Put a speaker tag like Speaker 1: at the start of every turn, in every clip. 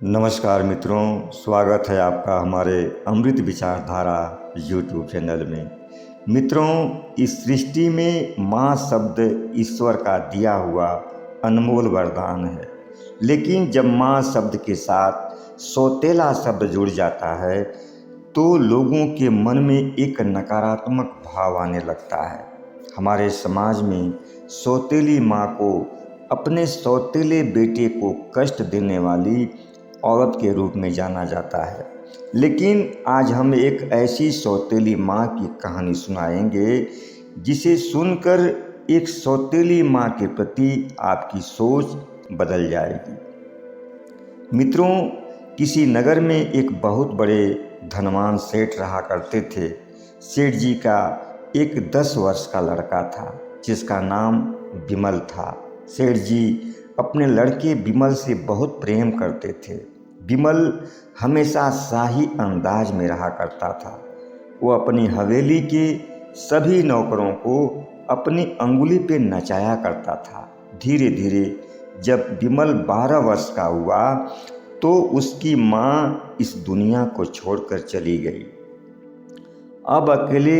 Speaker 1: नमस्कार मित्रों, स्वागत है आपका हमारे अमृत विचारधारा यूट्यूब चैनल में। मित्रों, इस सृष्टि में माँ शब्द ईश्वर का दिया हुआ अनमोल वरदान है। लेकिन जब माँ शब्द के साथ सौतेला शब्द जुड़ जाता है तो लोगों के मन में एक नकारात्मक भाव आने लगता है। हमारे समाज में सौतेली माँ को अपने सौतेले बेटे को कष्ट देने वाली औरत के रूप में जाना जाता है। लेकिन आज हम एक ऐसी सौतेली माँ की कहानी सुनाएंगे जिसे सुनकर एक सौतेली माँ के प्रति आपकी सोच बदल जाएगी। मित्रों, किसी नगर में एक बहुत बड़े धनवान सेठ रहा करते थे। सेठ जी का एक 10 वर्ष का लड़का था जिसका नाम विमल था। सेठ जी अपने लड़के विमल से बहुत प्रेम करते थे। विमल हमेशा शाही अंदाज में रहा करता था। वो अपनी हवेली के सभी नौकरों को अपनी अंगुली पे नचाया करता था। धीरे धीरे जब विमल 12 वर्ष का हुआ तो उसकी माँ इस दुनिया को छोड़कर चली गई। अब अकेले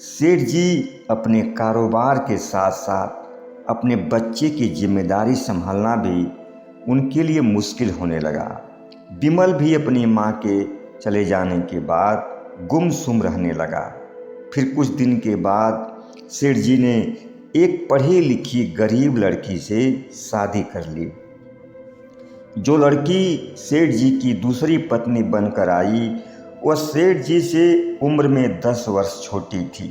Speaker 1: सेठ जी अपने कारोबार के साथ साथ अपने बच्चे की जिम्मेदारी संभालना भी उनके लिए मुश्किल होने लगा। विमल भी अपनी माँ के चले जाने के बाद गुमसुम रहने लगा। फिर कुछ दिन के बाद सेठ जी ने एक पढ़ी लिखी गरीब लड़की से शादी कर ली। जो लड़की सेठ जी की दूसरी पत्नी बनकर आई वह सेठ जी से उम्र में 10 वर्ष छोटी थी।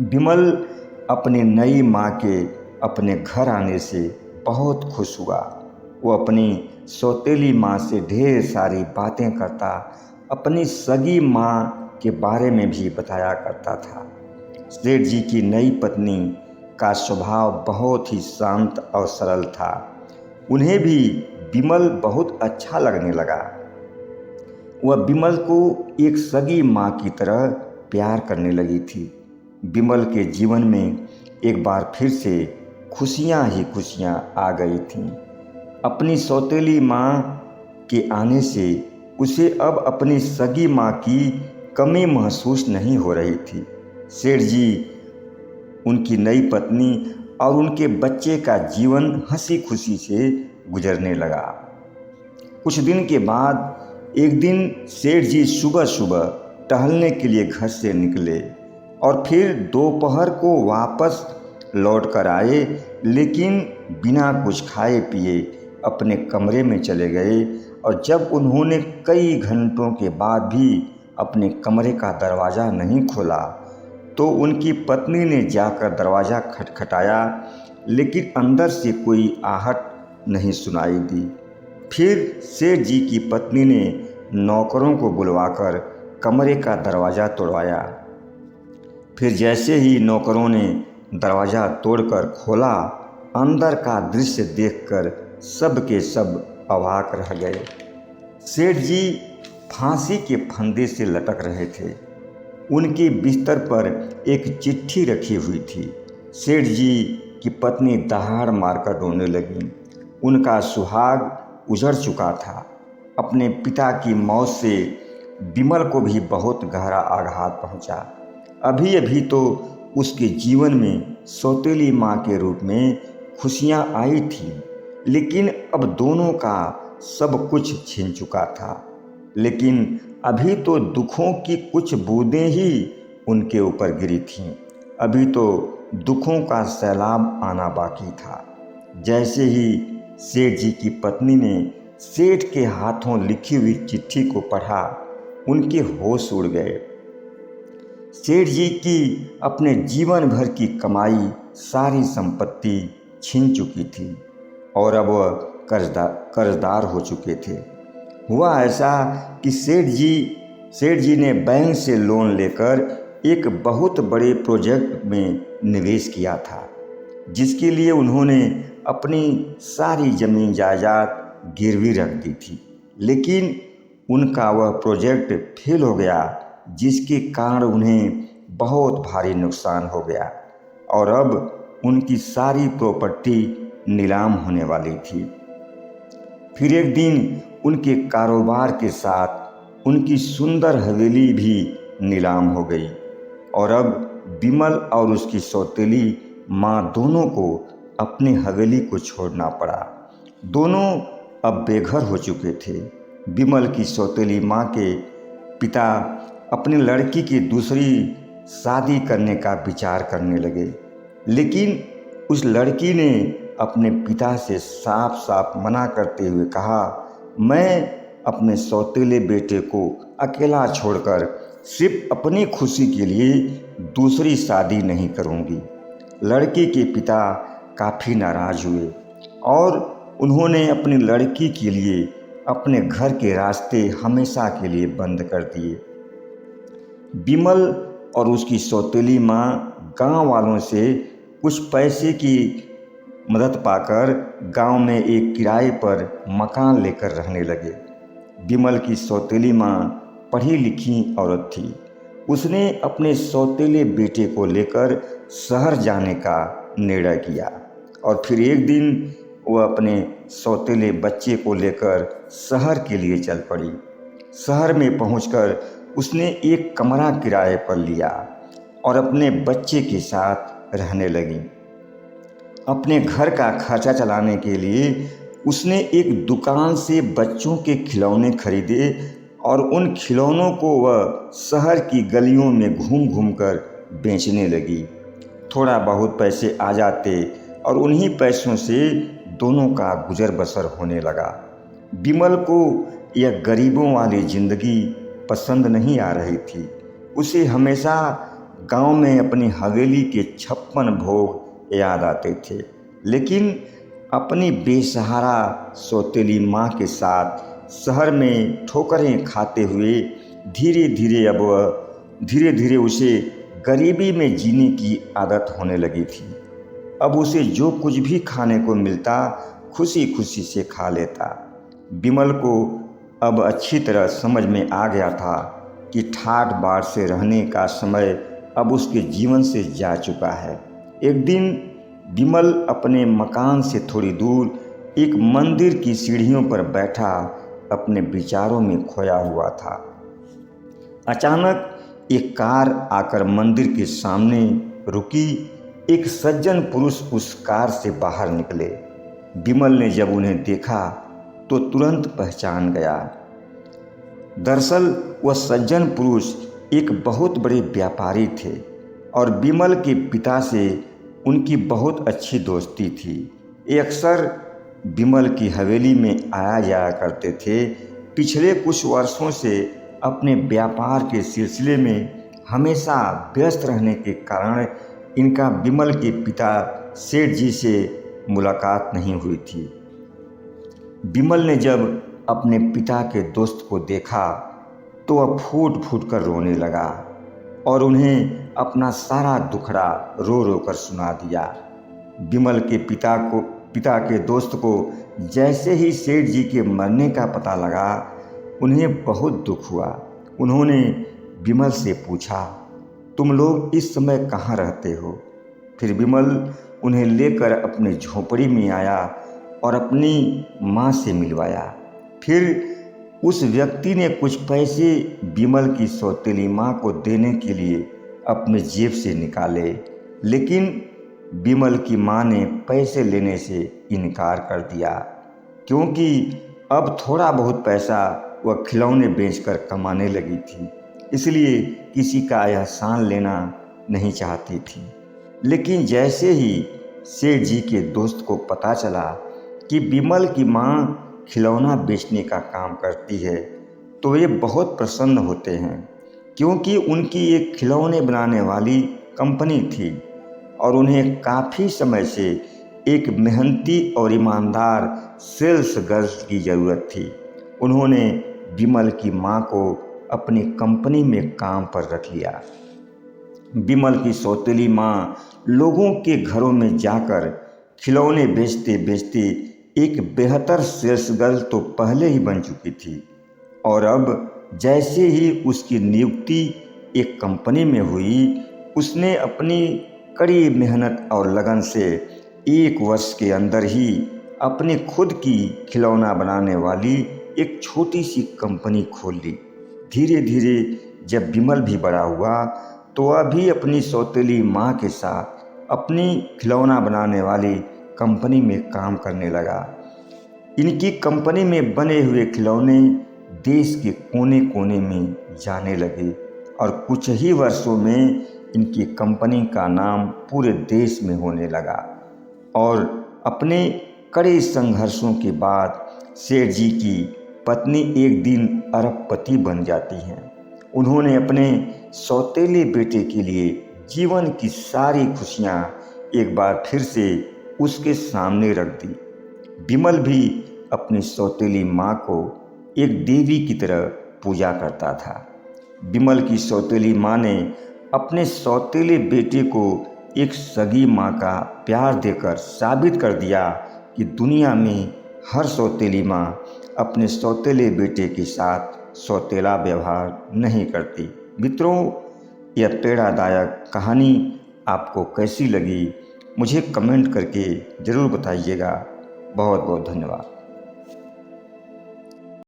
Speaker 1: विमल अपनी नई माँ के अपने घर आने से बहुत खुश हुआ। वो अपनी सौतेली माँ से ढेर सारी बातें करता, अपनी सगी माँ के बारे में भी बताया करता था। सेठ जी की नई पत्नी का स्वभाव बहुत ही शांत और सरल था। उन्हें भी विमल बहुत अच्छा लगने लगा। वह विमल को एक सगी माँ की तरह प्यार करने लगी थी। विमल के जीवन में एक बार फिर से खुशियाँ ही खुशियाँ आ गई थीं। अपनी सौतेली माँ के आने से उसे अब अपनी सगी माँ की कमी महसूस नहीं हो रही थी। सेठ जी, उनकी नई पत्नी और उनके बच्चे का जीवन हंसी खुशी से गुजरने लगा। कुछ दिन के बाद एक दिन सेठ जी सुबह सुबह टहलने के लिए घर से निकले और फिर दोपहर को वापस लौट कर आए, लेकिन बिना कुछ खाए पिए अपने कमरे में चले गए। और जब उन्होंने कई घंटों के बाद भी अपने कमरे का दरवाज़ा नहीं खोला तो उनकी पत्नी ने जाकर दरवाज़ा खटखटाया, लेकिन अंदर से कोई आहट नहीं सुनाई दी। फिर सेठ जी की पत्नी ने नौकरों को बुलवाकर कमरे का दरवाज़ा तोड़वाया। फिर जैसे ही नौकरों ने दरवाज़ा तोड़कर खोला, अंदर का दृश्य देखकर सब के सब अवाक रह गए। सेठ जी फांसी के फंदे से लटक रहे थे। उनके बिस्तर पर एक चिट्ठी रखी हुई थी। सेठ जी की पत्नी दहाड़ मारकर रोने लगी। उनका सुहाग उजड़ चुका था। अपने पिता की मौत से विमल को भी बहुत गहरा आघात पहुंचा। अभी अभी तो उसके जीवन में सौतेली माँ के रूप में खुशियाँ आई थी, लेकिन अब दोनों का सब कुछ छिन चुका था। लेकिन अभी तो दुखों की कुछ बूंदें ही उनके ऊपर गिरी थीं। अभी तो दुखों का सैलाब आना बाकी था। जैसे ही सेठ जी की पत्नी ने सेठ के हाथों लिखी हुई चिट्ठी को पढ़ा, उनके होश उड़ गए। सेठ जी की अपने जीवन भर की कमाई, सारी संपत्ति छीन चुकी थी और अब वह कर्जदार हो चुके थे। हुआ ऐसा कि सेठ जी ने बैंक से लोन लेकर एक बहुत बड़े प्रोजेक्ट में निवेश किया था, जिसके लिए उन्होंने अपनी सारी ज़मीन जायदाद गिरवी रख दी थी। लेकिन उनका वह प्रोजेक्ट फेल हो गया, जिसके कारण उन्हें बहुत भारी नुकसान हो गया और अब उनकी सारी प्रॉपर्टी नीलाम होने वाली थी। फिर एक दिन उनके कारोबार के साथ उनकी सुंदर हवेली भी नीलाम हो गई और अब बिमल और उसकी सौतेली माँ दोनों को अपनी हवेली को छोड़ना पड़ा। दोनों अब बेघर हो चुके थे। बिमल की सौतेली माँ के पिता अपनी लड़की की दूसरी शादी करने का विचार करने लगे, लेकिन उस लड़की ने अपने पिता से साफ साफ मना करते हुए कहा, मैं अपने सौतेले बेटे को अकेला छोड़कर सिर्फ अपनी खुशी के लिए दूसरी शादी नहीं करूंगी। लड़की के पिता काफ़ी नाराज़ हुए और उन्होंने अपनी लड़की के लिए अपने घर के रास्ते हमेशा के लिए बंद कर दिए। बिमल और उसकी सौतेली माँ गांव वालों से कुछ पैसे की मदद पाकर गांव में एक किराए पर मकान लेकर रहने लगे। बिमल की सौतेली माँ पढ़ी लिखी औरत थी। उसने अपने सौतेले बेटे को लेकर शहर जाने का निर्णय किया और फिर एक दिन वह अपने सौतेले बच्चे को लेकर शहर के लिए चल पड़ी। शहर में पहुंचकर उसने एक कमरा किराए पर लिया और अपने बच्चे के साथ रहने लगी। अपने घर का खर्चा चलाने के लिए उसने एक दुकान से बच्चों के खिलौने खरीदे और उन खिलौनों को वह शहर की गलियों में घूम घूम कर बेचने लगी। थोड़ा बहुत पैसे आ जाते और उन्हीं पैसों से दोनों का गुजर बसर होने लगा। बिमल को यह गरीबों वाली ज़िंदगी पसंद नहीं आ रही थी। उसे हमेशा गांव में अपनी हवेली के 56 भोग याद आते थे, लेकिन अपनी बेसहारा सौतेली माँ के साथ शहर में ठोकरें खाते हुए धीरे धीरे उसे गरीबी में जीने की आदत होने लगी थी। अब उसे जो कुछ भी खाने को मिलता खुशी खुशी से खा लेता। बिमल को अब अच्छी तरह समझ में आ गया था कि ठाठ बाट से रहने का समय अब उसके जीवन से जा चुका है। एक दिन बिमल अपने मकान से थोड़ी दूर एक मंदिर की सीढ़ियों पर बैठा अपने विचारों में खोया हुआ था। अचानक एक कार आकर मंदिर के सामने रुकी। एक सज्जन पुरुष उस कार से बाहर निकले। बिमल ने जब उन्हें देखा तो तुरंत पहचान गया। दरअसल वह सज्जन पुरुष एक बहुत बड़े व्यापारी थे और बिमल के पिता से उनकी बहुत अच्छी दोस्ती थी। ये अक्सर बिमल की हवेली में आया जाया करते थे। पिछले कुछ वर्षों से अपने व्यापार के सिलसिले में हमेशा व्यस्त रहने के कारण इनका बिमल के पिता सेठ जी से मुलाकात नहीं हुई थी। बिमल ने जब अपने पिता के दोस्त को देखा तो वह फूट फूट कर रोने लगा और उन्हें अपना सारा दुखड़ा रो रो कर सुना दिया। बिमल के पिता के दोस्त को जैसे ही सेठ जी के मरने का पता लगा उन्हें बहुत दुख हुआ। उन्होंने बिमल से पूछा, तुम लोग इस समय कहाँ रहते हो? फिर बिमल उन्हें लेकर अपनी झोपड़ी में आया और अपनी माँ से मिलवाया। फिर उस व्यक्ति ने कुछ पैसे बिमल की सौतेली माँ को देने के लिए अपने जेब से निकाले, लेकिन बिमल की माँ ने पैसे लेने से इनकार कर दिया, क्योंकि अब थोड़ा बहुत पैसा वह खिलौने बेचकर कमाने लगी थी, इसलिए किसी का एहसान लेना नहीं चाहती थी। लेकिन जैसे ही सेठ जी के दोस्त को पता चला कि बिमल की माँ खिलौना बेचने का काम करती है तो वे बहुत प्रसन्न होते हैं, क्योंकि उनकी एक खिलौने बनाने वाली कंपनी थी और उन्हें काफ़ी समय से एक मेहनती और ईमानदार सेल्स गर्ल की ज़रूरत थी। उन्होंने बिमल की माँ को अपनी कंपनी में काम पर रख लिया। बिमल की सौतेली माँ लोगों के घरों में जाकर खिलौने बेचते बेचते एक बेहतर सेल्स गर्ल तो पहले ही बन चुकी थी और अब जैसे ही उसकी नियुक्ति एक कंपनी में हुई, उसने अपनी कड़ी मेहनत और लगन से 1 वर्ष के अंदर ही अपनी खुद की खिलौना बनाने वाली एक छोटी सी कंपनी खोल ली। धीरे धीरे जब विमल भी बड़ा हुआ तो वह भी अपनी सौतेली माँ के साथ अपनी खिलौना बनाने वाली कंपनी में काम करने लगा। इनकी कंपनी में बने हुए खिलौने देश के कोने कोने में जाने लगे और कुछ ही वर्षों में इनकी कंपनी का नाम पूरे देश में होने लगा। और अपने कड़े संघर्षों के बाद सेठ जी की पत्नी एक दिन अरबपति बन जाती हैं। उन्होंने अपने सौतेले बेटे के लिए जीवन की सारी खुशियाँ एक बार फिर से उसके सामने रख दी। विमल भी अपनी सौतेली माँ को एक देवी की तरह पूजा करता था। विमल की सौतेली माँ ने अपने सौतेले बेटे को एक सगी माँ का प्यार देकर साबित कर दिया कि दुनिया में हर सौतेली माँ अपने सौतेले बेटे के साथ सौतेला व्यवहार नहीं करती। मित्रों, यह प्रेरणादायक कहानी आपको कैसी लगी मुझे कमेंट करके ज़रूर बताइएगा। बहुत बहुत धन्यवाद।